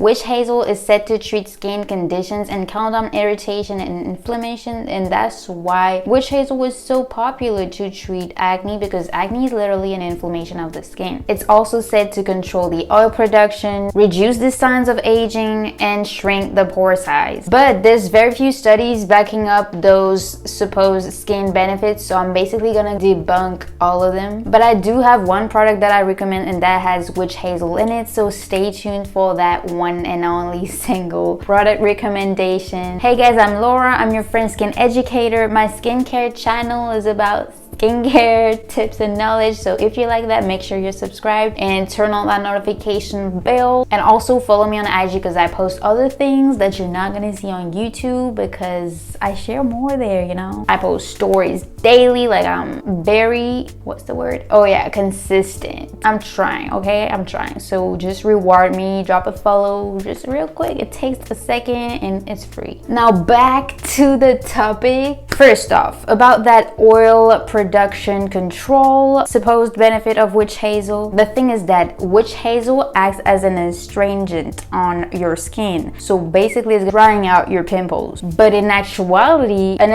Witch hazel is said to treat skin conditions and calm down irritation and inflammation, and that's why witch hazel was so popular to treat acne, because acne is literally an inflammation of the skin. It's also said to control the oil production, reduce the signs of aging, and shrink the pore size. But there's very few studies backing up those supposed skin benefits, so I'm basically gonna debunk all of them. But I do have one product that I recommend, and that has witch hazel in it, so stay tuned for that one and only single product recommendation. Hey guys, I'm Laura. I'm your friend skin educator. My skincare channel is about skincare tips and knowledge, so if you like that, make sure you're subscribed and turn on that notification bell, and also follow me on IG because I post other things that you're not gonna see on YouTube because I share more there, you know. I post stories daily, like I'm very, what's the word, oh yeah, consistent. I'm trying, okay, I'm trying. So just reward me, drop a follow just real quick. It takes a second and it's free. Now back to the topic. First off, about that oil production control supposed benefit of witch hazel. The thing is that witch hazel acts as an astringent on your skin, so basically it's drying out your pimples. But in actuality, an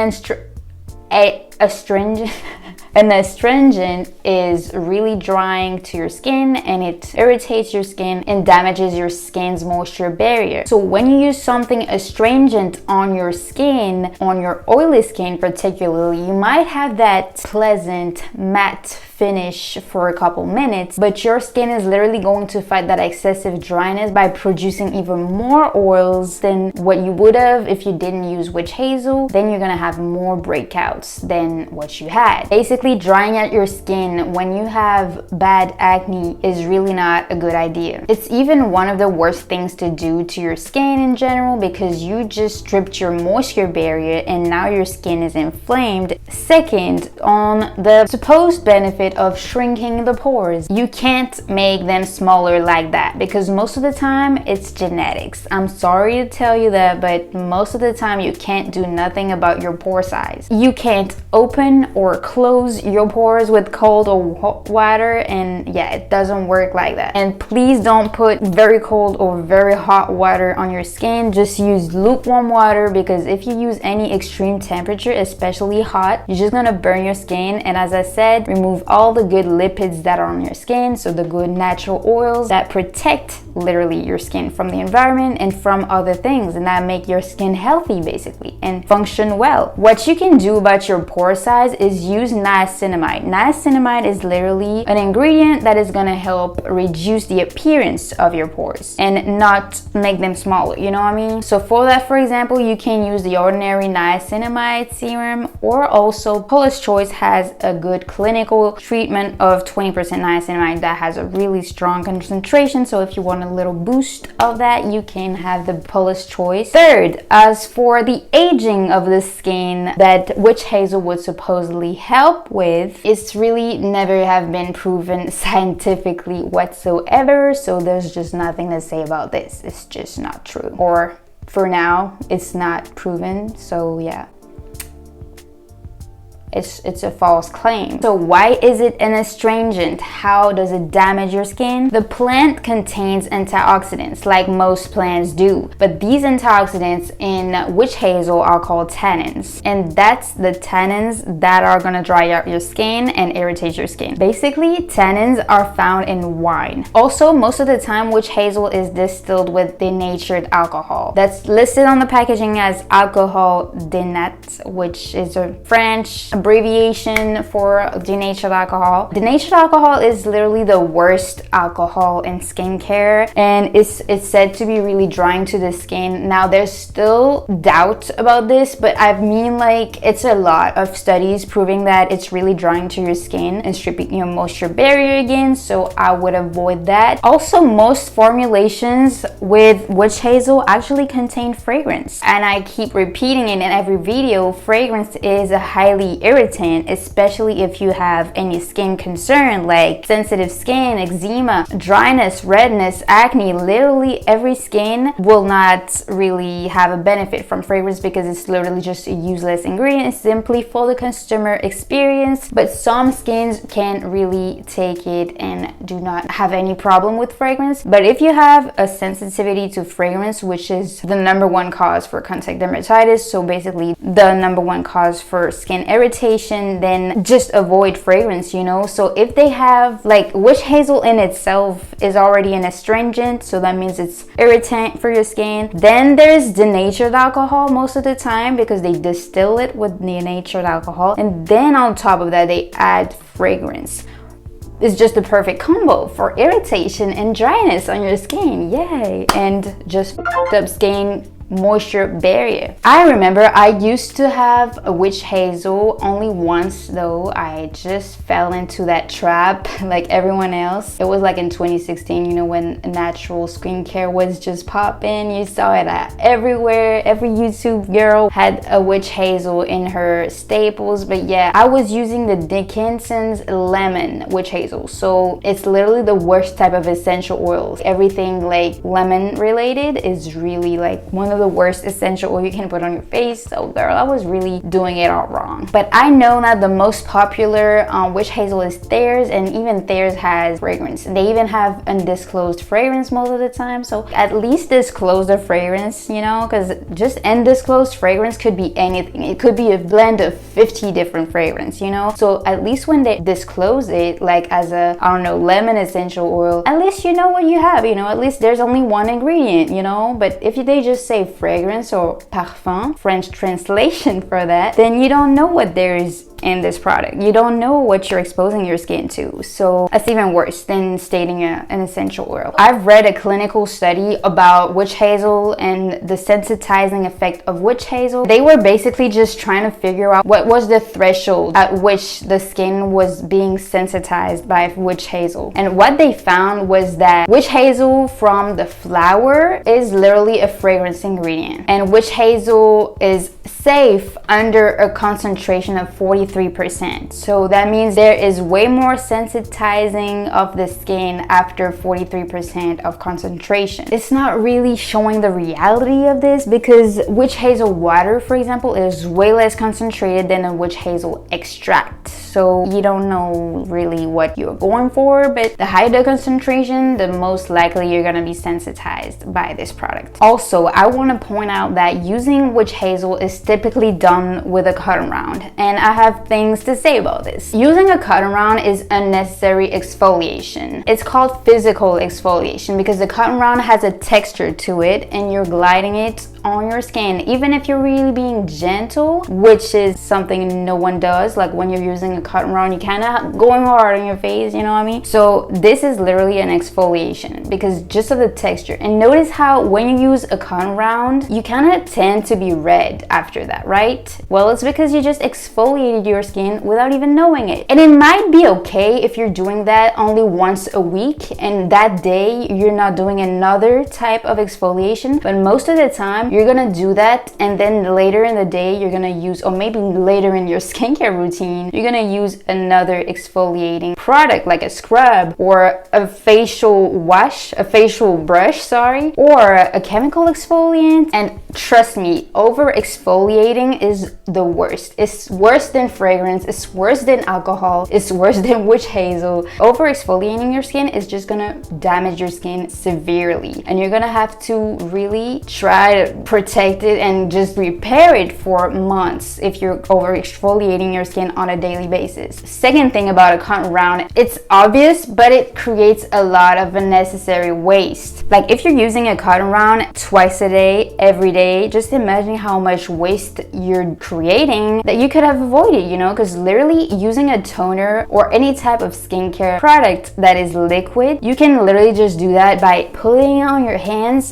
astringent is really drying to your skin, and it irritates your skin and damages your skin's moisture barrier. So when you use something astringent on your skin, on your oily skin particularly, you might have that pleasant matte finish for a couple minutes, but your skin is literally going to fight that excessive dryness by producing even more oils than what you would have if you didn't use witch hazel. Then you're gonna have more breakouts than what you had. Basically, drying out your skin when you have bad acne is really not a good idea. It's even one of the worst things to do to your skin in general, because you just stripped your moisture barrier and now your skin is inflamed. Second, on the supposed benefit of shrinking the pores, you can't make them smaller like that, because most of the time it's genetics. I'm sorry to tell you that, but most of the time you can't do nothing about your pore size. You can't open or close your pores with cold or hot water, and yeah, it doesn't work like that. And please don't put very cold or very hot water on your skin. Just use lukewarm water, because if you use any extreme temperature, especially hot, you're just gonna burn your skin. And as I said, remove all the good lipids that are on your skin, so the good natural oils that protect literally your skin from the environment and from other things, and that make your skin healthy basically and function well. What you can do about your pore size is use niacinamide. Niacinamide is literally an ingredient that is going to help reduce the appearance of your pores and not make them smaller, you know what I mean? So for that, for example, you can use the ordinary niacinamide serum, or also Paula's Choice has a good clinical treatment of 20% niacinamide that has a really strong concentration. So if you want a little boost of that, you can have the Paula's Choice. Third, as for the aging of the skin that witch hazel would supposedly help with, it's really never have been proven scientifically whatsoever, so there's just nothing to say about this. It's just not true, or for now it's not proven, so yeah. It's a false claim. So why is it an astringent? How does it damage your skin? The plant contains antioxidants like most plants do, but these antioxidants in witch hazel are called tannins, and that's the tannins that are gonna dry out your skin and irritate your skin. Basically, tannins are found in wine. Also, most of the time witch hazel is distilled with denatured alcohol. That's listed on the packaging as alcohol denat, which is a French abbreviation for denatured alcohol. Denatured alcohol is literally the worst alcohol in skincare, and it's said to be really drying to the skin. Now there's still doubt about this, but I mean, like, it's a lot of studies proving that it's really drying to your skin and stripping your moisture barrier again, so I would avoid that. Also, most formulations with witch hazel actually contain fragrance, and I keep repeating it in every video. Fragrance is a highly irritating irritant, especially if you have any skin concern like sensitive skin, eczema, dryness, redness, acne. Literally every skin will not really have a benefit from fragrance because it's literally just a useless ingredient simply for the consumer experience. But some skins can really take it and do not have any problem with fragrance. But if you have a sensitivity to fragrance, which is the number one cause for contact dermatitis, so basically the number one cause for skin irritation, then just avoid fragrance, you know. So if they have, like, witch hazel in itself is already an astringent, so that means it's irritant for your skin. Then there's denatured alcohol most of the time because they distill it with denatured alcohol, and then on top of that they add fragrance. It's just the perfect combo for irritation and dryness on your skin. Yay! And just up skin moisture barrier. I remember I used to have a witch hazel only once, though. I just fell into that trap like everyone else. It was like in 2016, you know, when natural skincare was just popping. You saw it everywhere. Every YouTube girl had a witch hazel in her staples. But yeah, I was using the Dickinson's lemon witch hazel, so it's literally the worst type of essential oils. Everything like lemon related is really like one of the worst essential oil you can put on your face. So girl, I was really doing it all wrong. But I know that the most popular witch hazel is Thayers, and even Thayers has fragrance. They even have undisclosed fragrance most of the time, so at least disclose the fragrance, you know, because just undisclosed fragrance could be anything. It could be a blend of 50 different fragrance, you know. So at least when they disclose it, like as a, I don't know, lemon essential oil, at least you know what you have, you know. At least there's only one ingredient, you know. But if they just say fragrance or parfum, French translation for that, then you don't know what there is in this product. You don't know what you're exposing your skin to. So that's even worse than stating an essential oil. I've read a clinical study about witch hazel and the sensitizing effect of witch hazel. They were basically just trying to figure out what was the threshold at which the skin was being sensitized by witch hazel. And what they found was that witch hazel from the flower is literally a fragrance ingredient. And witch hazel is safe under a concentration of 43%. So that means there is way more sensitizing of the skin after 43% of concentration. It's not really showing the reality of this because witch hazel water, for example, is way less concentrated than a witch hazel extract. So you don't know really what you're going for, but the higher the concentration, the most likely you're gonna be sensitized by this product. Also, I want to point out that using witch hazel is typically done with a cotton round, and I have things to say about this. Using a cotton round is unnecessary exfoliation. It's called physical exfoliation because the cotton round has a texture to it and you're gliding it on your skin. Even if you're really being gentle, which is something no one does, like when you're using a cotton round, you kind of going hard on your face, you know what I mean? So this is literally an exfoliation because just of the texture. And notice how when you use a cotton round, you kind of tend to be red after that, right? Well, it's because you just exfoliated your skin without even knowing it. And it might be okay if you're doing that only once a week and that day you're not doing another type of exfoliation, but most of the time you're gonna do that, and then later in the day you're gonna use, or maybe later in your skincare routine, you're gonna use another exfoliating product like a scrub or a facial wash, a facial brush, sorry, or a chemical exfoliant. And trust me, over exfoliating is the worst. It's worse than fragrance, it's worse than alcohol, it's worse than witch hazel. Over exfoliating your skin is just gonna damage your skin severely, and you're gonna have to really try to protect it and just repair it for months if you're over exfoliating your skin on a daily basis. Second thing about a cotton round, it's obvious, but it creates a lot of unnecessary waste. Like if you're using a cotton round twice a day, every day, just imagine how much waste you're creating that you could have avoided, you know, because literally using a toner or any type of skincare product that is liquid, you can literally just do that by putting it on your hands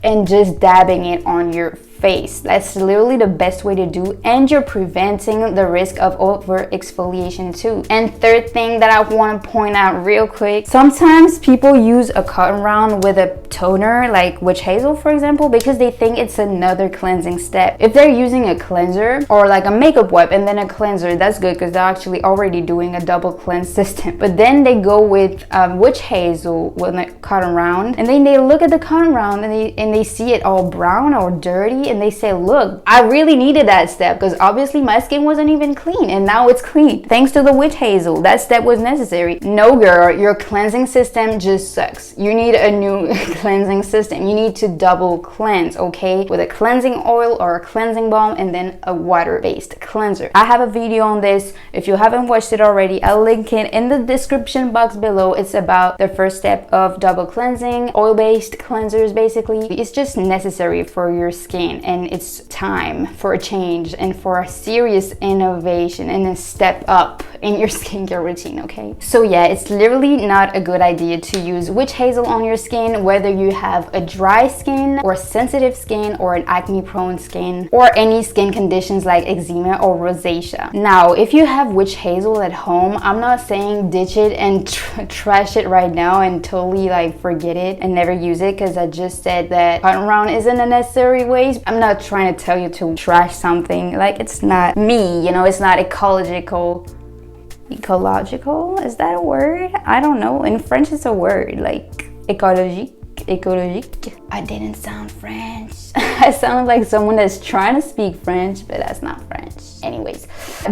and just dabbing it on your face. That's literally the best way to do, and you're preventing the risk of over exfoliation too. And third thing that I want to point out real quick, sometimes people use a cotton round with a toner like Witch Hazel, for example, because they think it's another cleansing step. If they're using a cleanser or like a makeup wipe and then a cleanser, that's good because they're actually already doing a double cleanse system. But then they go with Witch Hazel with a cotton round, and then they look at the cotton round and they see it all brown or dirty, and they say, look, I really needed that step because obviously my skin wasn't even clean, and now it's clean thanks to the Witch Hazel. That step was necessary. No girl, your cleansing system just sucks. You need a new cleansing system. You need to double cleanse, okay, with a cleansing oil or a cleansing balm and then a water-based cleanser. I have a video on this. If you haven't watched it already, I'll link it in the description box below. It's about the first step of double cleansing, oil-based cleansers. Basically, it's just necessary for your skin, and it's time for a change and for a serious innovation and a step up in your skincare routine, okay? So yeah, it's literally not a good idea to use Witch Hazel on your skin, whether you have a dry skin or sensitive skin or an acne prone skin or any skin conditions like eczema or rosacea. Now, if you have Witch Hazel at home, I'm not saying ditch it and trash it right now and totally like forget it and never use it, because I just said that cotton round isn't a necessary waste. I'm not trying to tell you to trash something. Like, it's not me, you know, it's not ecological, is that a word? I don't know. In French it's a word, like ecologique. I didn't sound French. I sounded like someone that's trying to speak French, but that's not French. Anyways,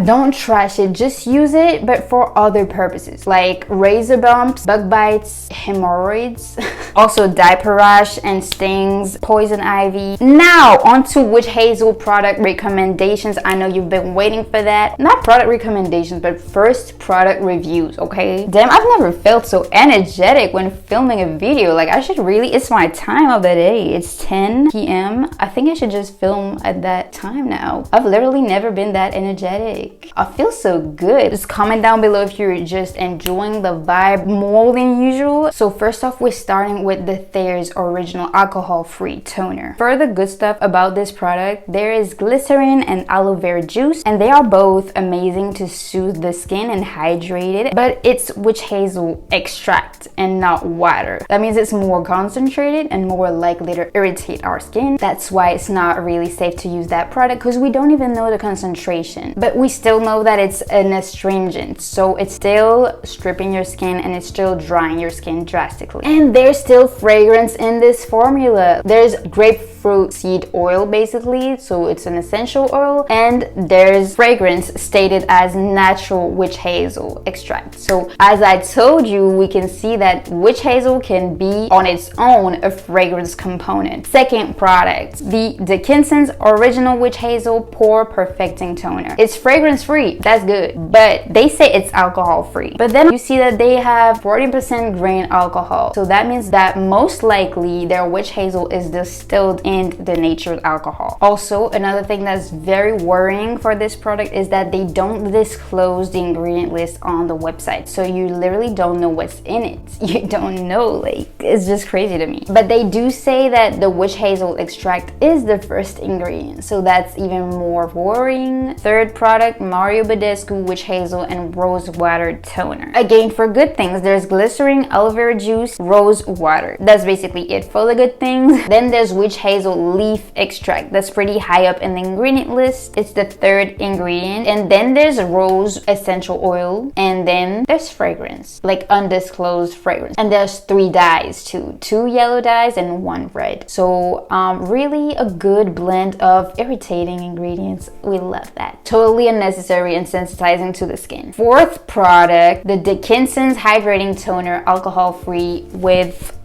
don't trash it, just use it, but for other purposes like razor bumps, bug bites, hemorrhoids, also diaper rash and stings, poison ivy. Now onto Witch Hazel product recommendations. I know you've been waiting for that. Not product recommendations, but first product reviews, okay? Damn, I've never felt so energetic when filming a video. Like, I should really, it's my time of the day. It's 10 p.m. I think I should just film at that time now. I've literally never been that energetic. I feel so good. Just comment down below if you're just enjoying the vibe more than usual. So first off, we're starting with the Thayers original alcohol-free toner. For the good stuff about this product, there is glycerin and aloe vera juice, and they are both amazing to soothe the skin and hydrate it, but it's Witch Hazel extract and not water. That means it's more concentrated and more likely to irritate our skin. That's why it's not really safe to use that product, because we don't even know the concentration, but we still know that it's an astringent, so it's still stripping your skin and it's still drying your skin drastically. And there's still fragrance in this formula. There's grapefruit seed oil basically, so it's an essential oil, and there's fragrance stated as natural Witch Hazel extract. So as I told you, we can see that Witch Hazel can be on its own a fragrance component. Second product, the Dickinson's original Witch Hazel Pore Perfecting Toner. It's fragrance free, that's good, but they say it's alcohol free. But then you see that they have 40% grain alcohol, so that means that most likely their Witch Hazel is distilled in the natured alcohol. Also, another thing that's very worrying for this product is that they don't disclose the ingredient list on the website, so you literally don't know what's in it. You don't know, like, it's just crazy to me. But they do say that the Witch Hazel extract is the first ingredient, so that's even more worrying. Third product, Badescu Witch Hazel and Rosewater toner. Again, for good things, there's glycerin, aloe vera juice, rose water. That's basically it for the good things. Then there's Witch Hazel leaf extract. That's pretty high up in the ingredient list. It's the third ingredient. And then there's rose essential oil, and then there's fragrance, like undisclosed fragrance. And there's 3 dyes too, 2 yellow dyes and 1 red. So really a good blend of irritating ingredients. We love that. Totally unnecessary and sensitizing to the skin. Fourth product, the Dickinson's Hydrating Toner, alcohol free with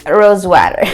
Rosewater.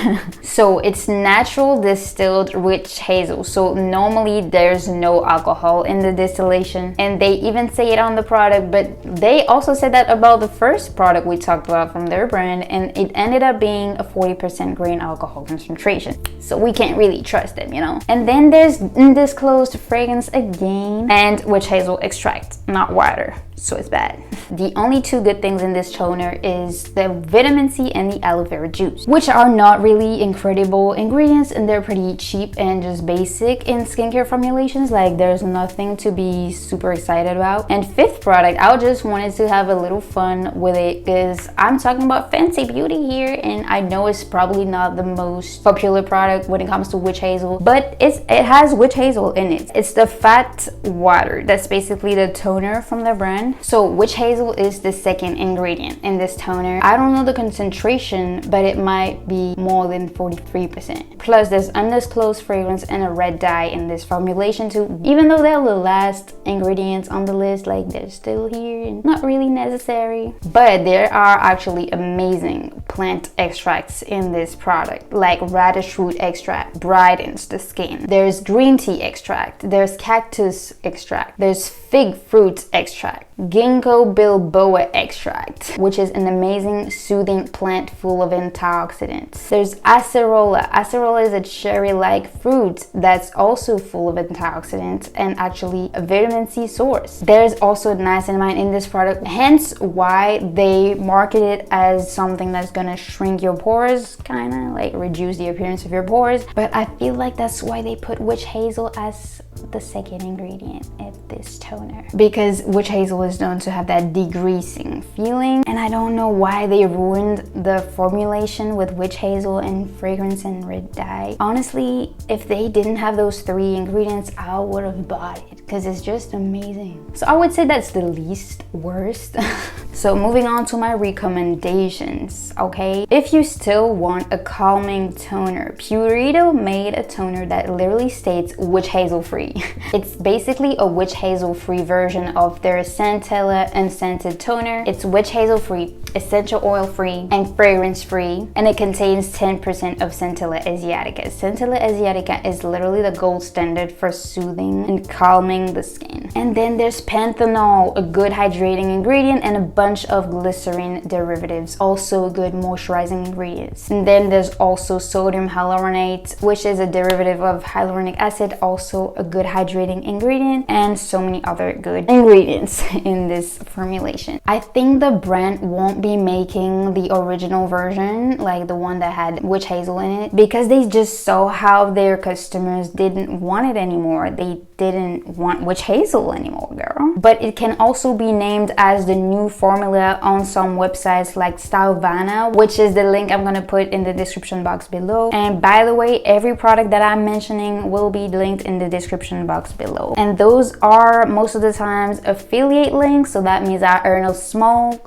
So it's natural distilled Witch Hazel, so normally there's no alcohol in the distillation, and they even say it on the product, but they also said that about the first product we talked about from their brand, and it ended up being a 40% grain alcohol concentration, so we can't really trust them, you know. And then there's undisclosed fragrance again, and Witch Hazel extract, not water. so it's bad. The only two good things in this toner is the vitamin C and the aloe vera juice, which are not really incredible ingredients, and they're pretty cheap and just basic in skincare formulations. Like, there's nothing to be super excited about. And fifth product, I just wanted to have a little fun with it because I'm talking about Fenty Beauty here, and I know it's probably not the most popular product when it comes to Witch Hazel, but it has Witch Hazel in it. It's the Fat Water. That's basically the toner from the brand. So Witch Hazel is the second ingredient in this toner. I don't know the concentration, but it might be more than 43%. Plus, there's undisclosed fragrance and a red dye in this formulation too. Even though they're the last ingredients on the list, like, they're still here and not really necessary. But there are actually amazing plant extracts in this product, like radish root extract brightens the skin. There's green tea extract, there's cactus extract, there's fig fruit extract, ginkgo biloba extract, which is an amazing soothing plant full of antioxidants. There's acerola. Acerola is a cherry-like fruit that's also full of antioxidants and actually a vitamin C source. There's also niacinamide in this product, hence why they market it as something that's gonna shrink your pores, kind of like reduce the appearance of your pores. But I feel like that's why they put Witch Hazel as the second ingredient in this toner, because Witch Hazel is known to have that degreasing feeling, and I don't know why they ruined the formulation with Witch Hazel and fragrance and red dye. Honestly, if they didn't have those three ingredients, I would have bought it because it's just amazing. So I would say that's the least worst. So moving on to my recommendations, okay? If you still want a calming toner, Purito made a toner that literally states Witch Hazel free. It's basically a Witch Hazel free version of their Centella unscented toner. It's Witch Hazel free, essential oil free, and fragrance free, and it contains 10% of Centella asiatica. Centella asiatica is literally the gold standard for soothing and calming the skin. And then there's panthenol, a good hydrating ingredient, and a bunch of glycerin derivatives, also good moisturizing ingredients. And then there's also sodium hyaluronate, which is a derivative of hyaluronic acid, also a good hydrating ingredient, and so many other good ingredients in this formulation. I think the brand won't be making the original version, like the one that had Witch Hazel in it, because they just saw how their customers didn't want it anymore. They didn't want Witch Hazel anymore, girl. But it can also be named as the new formula on some websites like Stylevana, which is the link I'm gonna put in the description box below. And by the way, every product that I'm mentioning will be linked in the description box below. And those are most of the times affiliate links, so that means I earn a small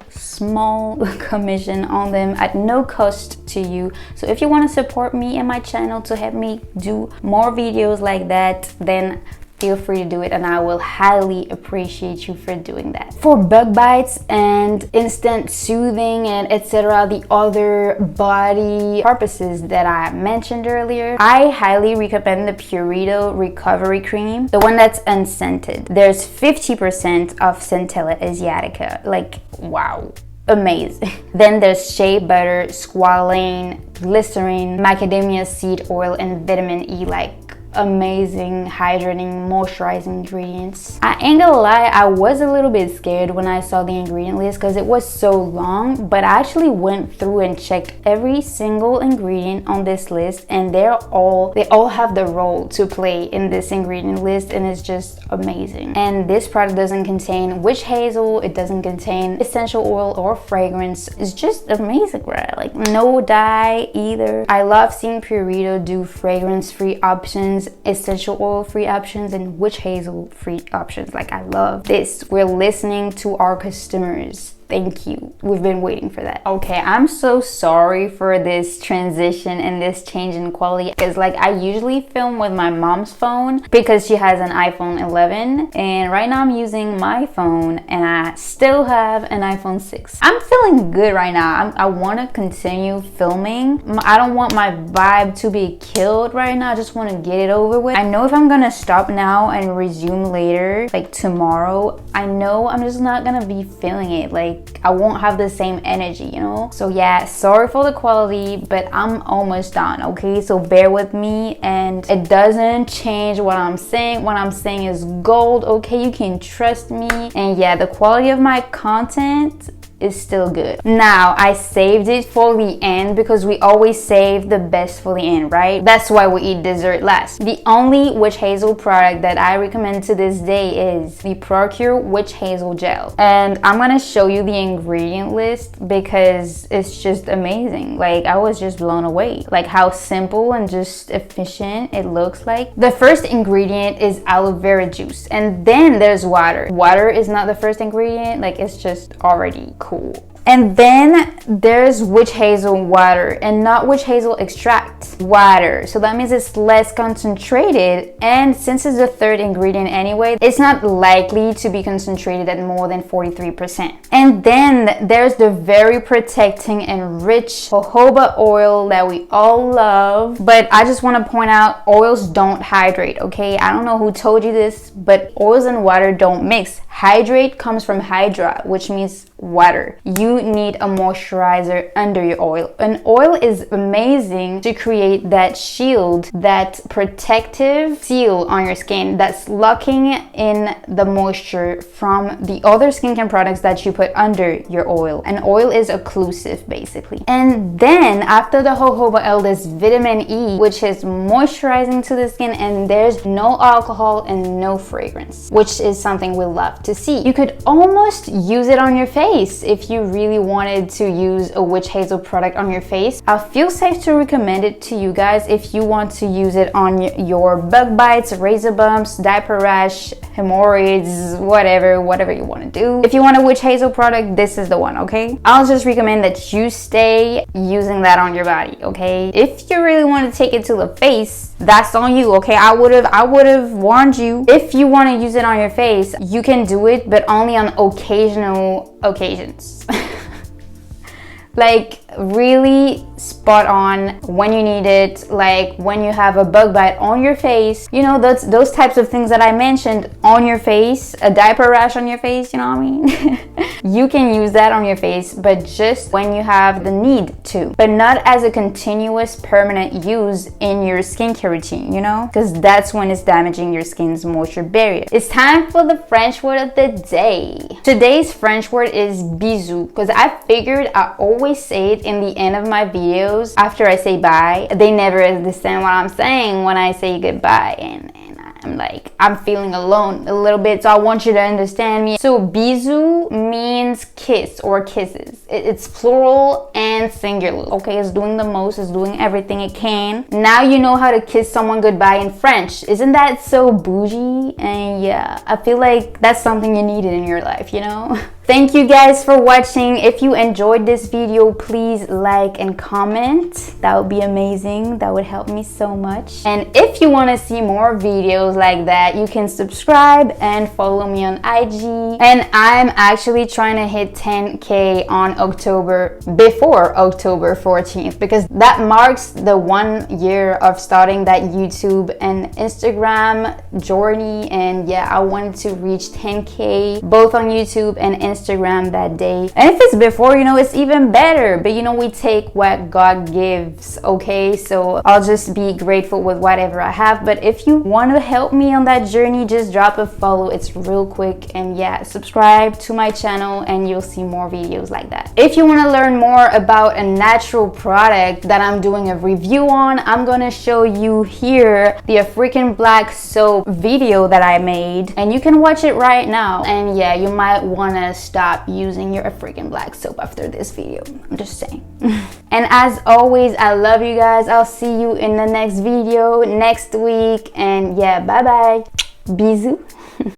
commission on them at no cost to you. So if you want to support me and my channel to help me do more videos like that, then feel free to do it, and I will highly appreciate you for doing that. For bug bites and instant soothing and etc., the other body purposes that I mentioned earlier, I highly recommend the Purito Recovery Cream, the one that's unscented. There's 50% of Centella asiatica. Like, wow. Amazing. Then there's shea butter, squalane, glycerin, macadamia seed oil, and vitamin E, like amazing hydrating moisturizing ingredients. I ain't gonna lie, I was a little bit scared when I saw the ingredient list because it was so long, but I actually went through and checked every single ingredient on this list, and they all have the role to play in this ingredient list, and it's just amazing. And this product doesn't contain Witch Hazel, it doesn't contain essential oil or fragrance. It's just amazing, right? Like, no dye either. I love seeing Purito do fragrance free options, essential oil free options, and Witch Hazel free options. Like, I love this. We're listening to our customers. Thank you. We've been waiting for that. Okay, I'm so sorry for this transition and this change in quality, because like, I usually film with my mom's phone because she has an iPhone 11, and right now I'm using my phone and I still have an iPhone 6. I'm feeling good right now. I want to continue filming. I don't want my vibe to be killed right now. I just want to get it over with. I know if I'm gonna stop now and resume later, like tomorrow, I know I'm just not gonna be feeling it. Like, like I won't have the same energy, you know? So yeah, sorry for the quality, but I'm almost done, okay? So bear with me, and it doesn't change what I'm saying. What I'm saying is gold, okay? You can trust me. And yeah, the quality of my content is still good. Now, I saved it for the end because we always save the best for the end, right? That's why we eat dessert last. The only Witch Hazel product that I recommend to this day is the Pure Witch Hazel Gel. And I'm gonna show you the ingredient list because it's just amazing. Like, I was just blown away. Like how simple and just efficient it looks like. The first ingredient is aloe vera juice, and then there's water. Water is not the first ingredient, like it's just already cool. And then there's witch hazel water, and not witch hazel extract, water. So that means it's less concentrated, and since it's the third ingredient anyway, it's not likely to be concentrated at more than 43%. And then there's the very protecting and rich jojoba oil that we all love. But I just want to point out, oils don't hydrate, okay? I don't know who told you this, but oils and water don't mix. Hydrate comes from hydra, which means water. You need a moisturizer under your oil. An oil is amazing to create that shield, that protective seal on your skin that's locking in the moisture from the other skincare products that you put under your oil. An oil is occlusive basically. And then after the jojoba oil, there's vitamin E, which is moisturizing to the skin, and there's no alcohol and no fragrance, which is something we love to see. You could almost use it on your face if you really wanted to use a witch hazel product on your face. I feel safe to recommend it to you guys if you want to use it on your bug bites, razor bumps, diaper rash, hemorrhoids, whatever you want to do. If you want a witch hazel product, this is the one, okay? I'll just recommend that you stay using that on your body, okay? If you really want to take it to the face, that's on you, okay? I would have warned you. If you want to use it on your face, you can do it, but only on occasional occasions. Like really spot on when you need it, like when you have a bug bite on your face, you know, those types of things that I mentioned on your face, a diaper rash on your face, you know what I mean? You can use that on your face, but just when you have the need to, but not as a continuous permanent use in your skincare routine, you know, because that's when it's damaging your skin's moisture barrier. It's time for the French word of the day. Today's French word is bisous, because I figured I always say it in the end of my videos after I say bye. They never understand what I'm saying when I say goodbye, and I'm like, I'm feeling alone a little bit, so I want you to understand me. So bisous means kiss or kisses. It's plural and singular, okay? It's doing the most, it's doing everything it can. Now you know how to kiss someone goodbye in French. Isn't that so bougie? And yeah, I feel like that's something you needed in your life, you know? Thank you guys for watching. If you enjoyed this video, please like and comment. That would be amazing. That would help me so much. And if you want to see more videos like that, you can subscribe and follow me on IG. And I'm actually trying to hit 10K on before October 14th, because that marks the 1 year of starting that YouTube and Instagram journey. And yeah, I wanted to reach 10K both on YouTube and Instagram that day. And if it's before, you know, it's even better. But you know, we take what God gives, okay? So I'll just be grateful with whatever I have. But if you want to help me on that journey, just drop a follow. It's real quick. And yeah, subscribe to my channel and you'll see more videos like that. If you want to learn more about a natural product that I'm doing a review on, I'm gonna show you here the African black soap video that I made, and you can watch it right now. And yeah, you might want to stop using your African black soap after this video. I'm just saying. And as always, I love you guys. I'll see you in the next video next week. And yeah, bye bye. Bisous.